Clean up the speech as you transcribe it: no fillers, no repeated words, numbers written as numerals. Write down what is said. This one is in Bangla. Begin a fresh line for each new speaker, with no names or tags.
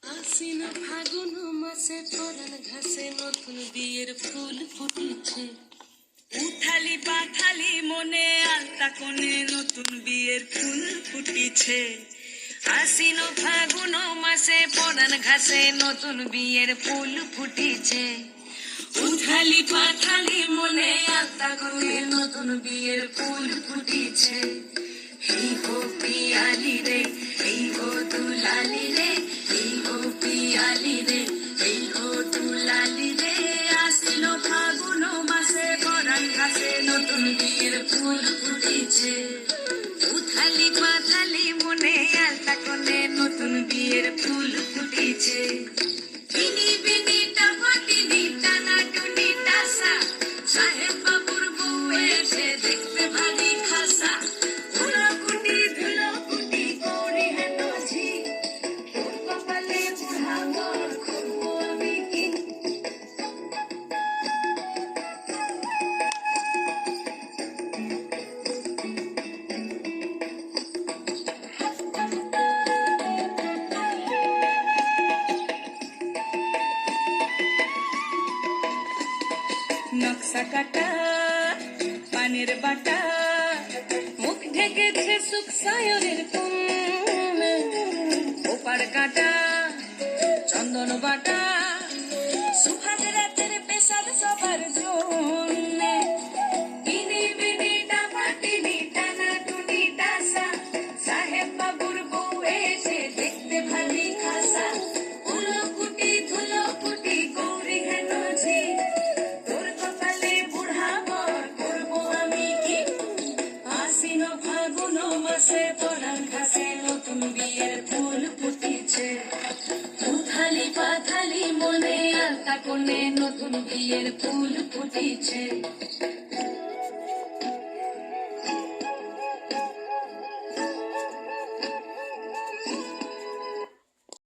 আশ্বিন ফাগুন মাসে পরাণ ঘাসে নতুন বিয়ের ফুল ফুটেছে।
উথালি পাথালি মনে আলতা কোণে নতুন বিয়ের ফুল ফুটিছে।
আশ্বিন ফাগুন মাসে পরাণ ঘাসে নতুন বিয়ের ফুল ফুটিছে। উথালি পাথালি মনে আলতা করে নতুন বিয়ের ফুল ফুটিছে। এই গো পিয়ালি রে, এই গো দুলালি রে, এই গো পিয়ালি রে, এই গো দুলালি রে। আশ্বিন ফাগুন মাসে পরাণ ঘাসে নতুন বিয়ের ফুল ফুটিছে। উথালি পাথালি মনে আলতা কোণে নতুন বিয়ের ফুল ফুটিছে। বিনি বিনি টাপাটিনি টানা টুনি টাসা, সাহেব বাবুর বউ এসে দেখতে ভারী খাসা। ধুলোকুটি ধুলোকুটি করি হেন ঝি, তোর কপালে বুড়াবর করবো আমি কি।
নকশা কাটা পানের বাটা, মুখ ঢেকেছে সুখ সায়রের কোণ। ওপার কাটা চন্দন বাটা, সুহাগ রাতের পেশাদ সবার জন্য।
বিনি বিনি টাপাটিনি টানা টুনি টাসা, সাহেব বাবুর বউ এসে দেখতে ভারী খাসা। ধুলোকুটি ধুলোকুটি গৌরী হেন ঝি, তোর কপালে বুড়াবর করবো আমি কি। আশ্বিন ফাগুন মাসে পরাণ ঘাসে নতুন বিয়ের ফুল ফুটিছে। উথালি পাথালি মনে আলতা কোণে নতুন বিয়ের ফুল ফুটিছে।